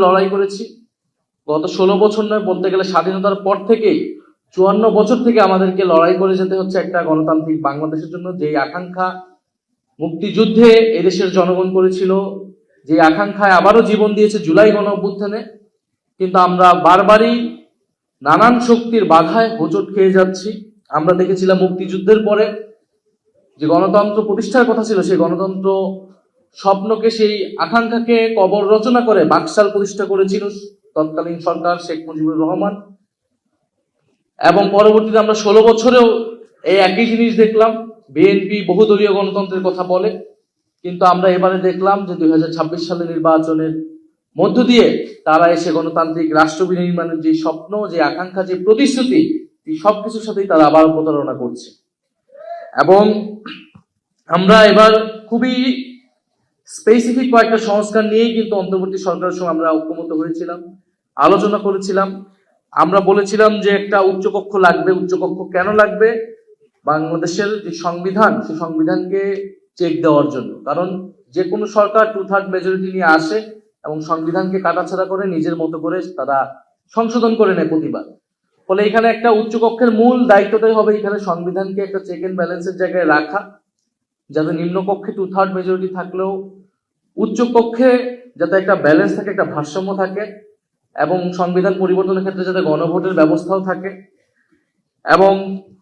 লড়াই করেছি। গত 16 বছর নয়, বলতে গেলে স্বাধীনতার পর থেকেই 54 বছর থেকে আমাদেরকে লড়াই করে যেতে হচ্ছে একটা গণতান্ত্রিক বাংলাদেশের জন্য। যে আকাঙ্ক্ষা মুক্তিযুদ্ধে এদেশের জনগণ করেছিল, যে আকাঙ্ক্ষায় আবারও জীবন দিয়েছে জুলাই গণ অভ্যুত্থানে, কিন্তু আমরা বারবারই নানান শক্তির বাধায় হোঁচট খেয়ে যাচ্ছি। আমরা দেখেছিলাম মুক্তিযুদ্ধের পরে যে গণতন্ত্র প্রতিষ্ঠার কথা ছিল, সেই গণতন্ত্র স্বপ্নকে, সেই আকাঙ্ক্ষাকে কবর রচনা করে বাকশাল প্রতিষ্ঠা করেছিল তৎকালীন সরকার শেখ মুজিবুর রহমান। এবং পরবর্তীতে আমরা 16 বছরেও এই একই জিনিস দেখলাম। বিএনপি বহুদলীয় গণতন্ত্রের কথা বলে, কিন্তু আমরা এবারে দেখলাম যে 2026 সালের নির্বাচনের মধ্য দিয়ে তারা এসে গণতান্ত্রিক রাষ্ট্র বিনির্মাণের যে স্বপ্ন, যে আকাঙ্ক্ষা, যে প্রতিশ্রুতি, এই সবকিছুর সাথেই তারা আবার প্রতারণা করছে। এবং আমরা এবার খুবই স্পেসিফিক কয়েকটা সংস্কার নিয়েই কিন্তু অন্তর্বর্তী সরকারের সঙ্গে আমরা ঐক্যমত হয়েছিলাম, আলোচনা করেছিলাম। আমরা বলেছিলাম যে একটা উচ্চকক্ষ লাগবে। উচ্চকক্ষ কেন লাগবে? বাংলাদেশের যে সংবিধান, সেই সংবিধানকে চেক দেওয়ার জন্য। কারণ যে কোনো সরকার 2/3 মেজরিটি নিয়ে আসে এবং সংবিধানকে কাটাছাড়া করে নিজের মতো করে তারা সংশোধন করে নেয় প্রতিবার। ফলে এখানে একটা উচ্চকক্ষের মূল দায়িত্বটাই হবে এখানে সংবিধানকে একটা চেক এন্ড ব্যালেন্সের জায়গায় রাখা, যাতে নিম্নকক্ষে 2/3 মেজরিটি থাকলেও উচ্চকক্ষে যাতে একটা ব্যালেন্স থাকে, একটা ভারসাম্য থাকে, এবং সংবিধান পরিবর্তনের ক্ষেত্রে যাতে গণভোটের ব্যবস্থাও থাকে। এবং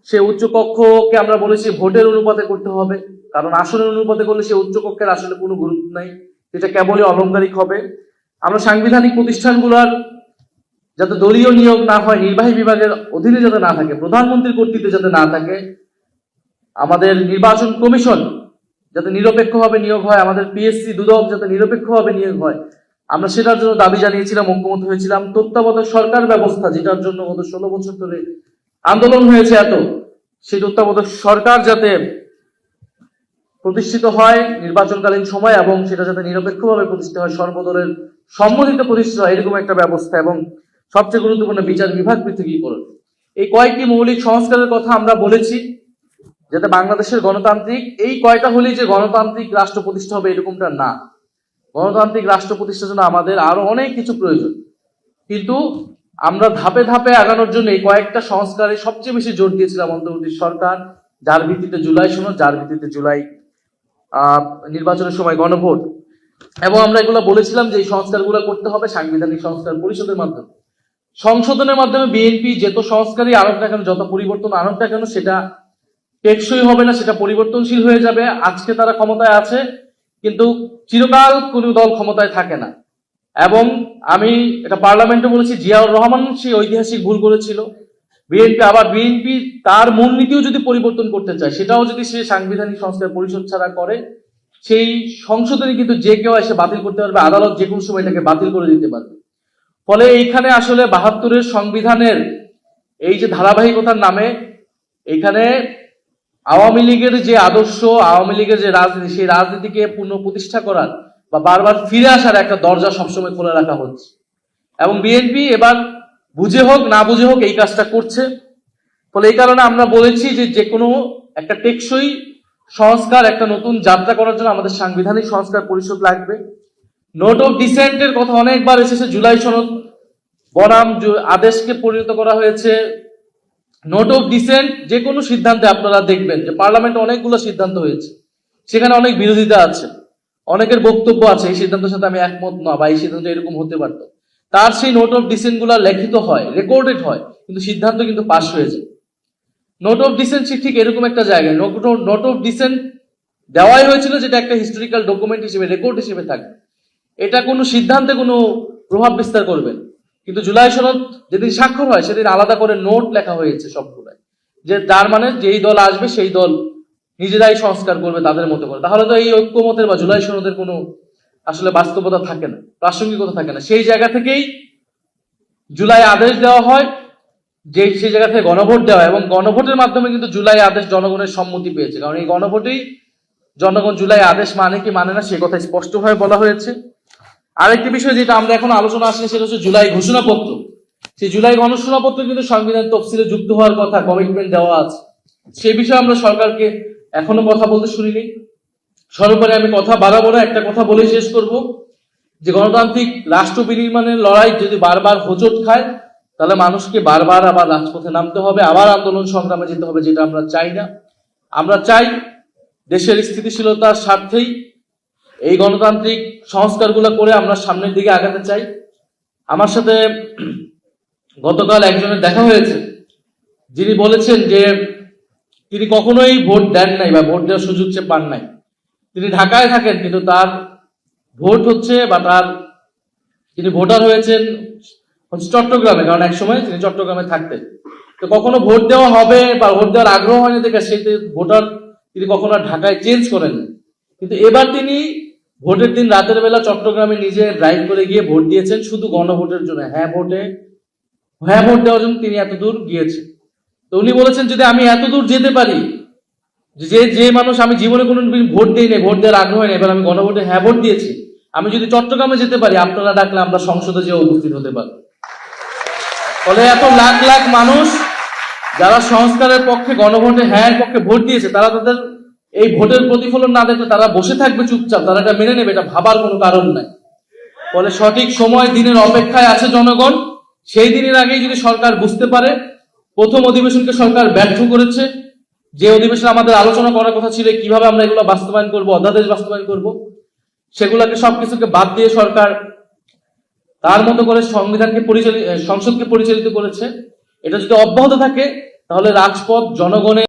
সে উচ্চকক্ষকে আমরা বলেছি ভোটের অনুপাতে করতে হবে, কারণ আসনের অনুপাতে করলে সে উচ্চকক্ষের আসলে কোনো গুরুত্ব নাই, এটা কেবলই অলংকারিক হবে। আমরা সাংবিধানিক প্রতিষ্ঠানগুলোর যাতে দলীয় নিয়োগ না হয়, নির্বাহী বিভাগের অধীনে যাতে না থাকে, প্রধানমন্ত্রীর কর্তৃত্বে যাতে না থাকে, আমাদের নির্বাচন কমিশন যাতে নিরপেক্ষভাবে নিয়োগ হয়, আমাদের পিএসসি দুদক যাতে নিরপেক্ষভাবে নিয়োগ হয়, আমরা সেটার জন্য দাবি জানিয়েছিলাম, ঐক্যমত হয়েছিলাম। তত্ত্বাবধায়ক সরকার ব্যবস্থা, যেটার জন্য গত 16 বছর ধরে আন্দোলন হয়েছে এত, সেই তত্ত্বাবধায়ক সরকার যাতে প্রতিষ্ঠিত হয় নির্বাচনকালীন সময়, এবং সেটা যাতে নিরপেক্ষভাবে প্রতিষ্ঠিত হয়, সর্বদলের সম্মতিতে প্রতিষ্ঠিত হয়, এরকম একটা ব্যবস্থা। এবং সবচেয়ে গুরুত্বপূর্ণ বিচার বিভাগ পৃথকীকরণ। এই কয়েকটি মৌলিক সংস্কারের কথা আমরা বলেছি, যাতে বাংলাদেশের গণতান্ত্রিক, এই কয়টা হলেই যে গণতান্ত্রিক রাষ্ট্র প্রতিষ্ঠা হবে এরকমটা না। গণতান্ত্রিক রাষ্ট্র প্রতিষ্ঠার জন্য আমাদের আরো অনেক কিছু প্রয়োজন, কিন্তু আমরা ধাপে ধাপে আগানোর জন্য এই কয়েকটা সংস্কারে সবচেয়ে বেশি জোর দিয়েছিলাম অন্তর্বর্তী সরকার, যার ভিত্তিতে জুলাই সনদ, যার ভিত্তিতে জুলাই নির্বাচনের সময় গণভোট। এবং আমরা এগুলো বলেছিলাম যে এই সংস্কারগুলো করতে হবে সাংবিধানিক সংস্কার পরিষদের মাধ্যমে। সংশোধনের মাধ্যমে বিএনপি যত সংস্কারই আনুক না কেন, যত পরিবর্তন আনুক না কেন, সেটা টেকসই হবে না, সেটা পরিবর্তনশীল হয়ে যাবে। আজকে তারা ক্ষমতায় আছে, কিন্তু চিরকাল কোন দল ক্ষমতায় থাকে না। এবং আমি এটা পার্লামেন্টে বলেছি, জিয়াউর রহমান সেই ঐতিহাসিক ভুল করেছিল। বিএনপি তার মূলনীতিও যদি পরিবর্তন করতে চায়, সেটাও যদি সে সাংবিধানিক সংস্কার পরিষদ ছাড়া করে, সেই সংশোধনী কিন্তু যে কেউ এসে বাতিল করতে পারবে, আদালত যে কোনো সময় এটাকে বাতিল করে দিতে পারবে। ফলে এইখানে আসলে 72-এর সংবিধানের এই যে ধারাবাহিকতার নামে এখানে আওয়ামী লীগের যে আদর্শ, আওয়ামী লীগের যে রাজনীতি, সেই রাজনীতিকে পুনঃপ্রতিষ্ঠা করার বা বারবার ফিরে আসার একটা দরজা সবসময় খোলা রাখা হচ্ছে। এবং বিএনপি এবার বুঝে হোক না বুঝে হোক এই কাজটা করছে। ফলে এই কারণে আমরা বলেছি যে কোনো একটা টেকসই সংস্কার, একটা নতুন যাত্রা করার জন্য আমাদের সাংবিধানিক সংস্কার পরিষদ লাগবে। নোট অফ ডিসেন্টের কথা অনেকবার এসেছে, জুলাই সনদ বনাম আদেশকে পরিণত করা হয়েছে। নোট অফ ডিসেন্ট যে কোনো সিদ্ধান্তে আপনারা দেখবেন যে পার্লামেন্টে অনেকগুলো সিদ্ধান্ত হয়েছে, সেখানে অনেক বিরোধিতা আছে, অনেকের বক্তব্য আছে এই সিদ্ধান্তের সাথে আমি একমত না, বা এই সিদ্ধান্ত এরকম হতে পারতো। তার সেই নোট অফ ডিসেন্ট গুলা লিখিত হয়, রেকর্ডেড হয়, কিন্তু সিদ্ধান্ত কিন্তু পাস হয়ে যায়। নোট অফ ডিসেন্ট ঠিক এরকম একটা জায়গায় নোট অফ ডিসেন্ট দেওয়াই হয়েছিল, যেটা একটা হিস্টোরিক্যাল ডকুমেন্ট হিসেবে, রেকর্ড হিসেবে থাকবে। এটা কোনো সিদ্ধান্তে কোনো প্রভাব বিস্তার করবে না। কিন্তু জুলাই সনদ যেদিন স্বাক্ষর হয় সেদিন আলাদা করে নোট লেখা হয়েছে সবগুলাই, যে তার মানে যেই দল আসবে সেই দল নিজেরাই সংস্কার করবে তাদের মতো করে। তাহলে তো এই ঐক্যমতের বা জুলাই সনদের কোনো আসলে বাস্তবতা থাকে না, প্রাসঙ্গিকতা থাকে না। সেই জায়গা থেকেই জুলাই আদেশ দেওয়া হয়, যে সেই জায়গা থেকে গণভোট দেওয়া হয়, এবং গণভোটের মাধ্যমে কিন্তু জুলাই আদেশ জনগণের সম্মতি পেয়েছে। কারণ এই গণভোটেই জনগণ জুলাই আদেশ মানে কি মানে না সে কথা স্পষ্টভাবে বলা হয়েছে। আরেকটি বিষয় যেটা আমরা এখন আলোচনা আসলে, সেটা হচ্ছে জুলাই ঘোষণাপত্র। সেই জুলাই ঘোষণাপত্র কিন্তু সংবিধান তফসিলে যুক্ত হওয়ার কথা, কমিটমেন্ট দেওয়া আছে। সে বিষয়ে আমরা সরকারকে এখনো কথা বলতে শুনিনি। সর্বোপরি আমি কথা বাড়াবো না, একটা কথা বলে শেষ করব। যে গণতান্ত্রিক রাষ্ট্র বিনির্মাণের লড়াই যদি বারবার হোঁচট খায়, তাহলে মানুষকে বারবার আবার রাজপথে নামতে হবে, আবার আন্দোলন সংগ্রামে যেতে হবে, যেটা আমরা চাই না। আমরা চাই দেশের স্থিতিশীলতার স্বার্থেই এই গণতান্ত্রিক সংস্কারগুলো করে আমরা সামনের দিকে আগাতে চাই। আমার সাথে গতকাল একজনের দেখা হয়েছে, যিনি বলেছেন যে তিনি কখনোই ভোট দেন নাই বা ভোট দেওয়ার সুযোগ পান নাই। তিনি ঢাকায় থাকেন, কিন্তু তার ভোট হচ্ছে বা তিনি ভোটার হয়েছেন চট্টগ্রামে, কারণ এক সময় তিনি চট্টগ্রামে থাকতেন। তো কখনো ভোট দেওয়া হবে বা ভোট দেওয়ার আগ্রহ হয়নি দেখে সেই ভোটার তিনি কখনো ঢাকায় চেঞ্জ করেন। কিন্তু এবার তিনি ভোটের দিন রাতের বেলা চট্টগ্রামে নিজে ড্রাইভ করে গিয়ে ভোট দিয়েছেন, শুধু গণভোটের জন্য, হ্যাঁ ভোট দেওয়ার জন্য তিনি এত দূর গিয়েছেন। তো উনি বলেছেন, যদি আমি এত দূর যেতে পারি, যে মানুষ আমি জীবনে কোনো ভোট দিই নাই, ভোট দেওয়ার আগ্রহ নেই, এবার আমি গণভোটে হ্যাঁ ভোট দিয়েছি, আমি যদি চট্টগ্রামে যেতে পারি, আপনারা ডাকলে আমরা সংসদে যেয়ে উপস্থিত হতে পারি। ফলে এত লাখ লাখ মানুষ যারা সংস্কারের পক্ষে, গণভোটে হ্যাঁ পক্ষে ভোট দিয়েছে, তারা তাদের এই ভোটের প্রতিফলন না দেখলে তারা বসে থাকবে চুপচাপ, তারা এটা মেনে নেবে, এটা ভাবার কোনো কারণ নাই। ফলে সঠিক সময় দিনের অপেক্ষায় আছে জনগণ। সেই দিনের আগেই যদি সরকার বুঝতে পারে প্রথম অধিবেশনকে সরকার ব্যর্থ করেছে, যে অধিবেশনে আমাদের আলোচনা করার কথা ছিল কিভাবে আমরা এগুলো বাস্তবায়ন করব, অধ্যাদেশ বাস্তবায়ন করব, সেগুলোকে সবকিছুকে বাদ দিয়ে সরকার তার মতো করে সংসদকে পরিচালিত করেছে। এটা যদি অব্যাহত থাকে, তাহলে রাজপথ জনগণের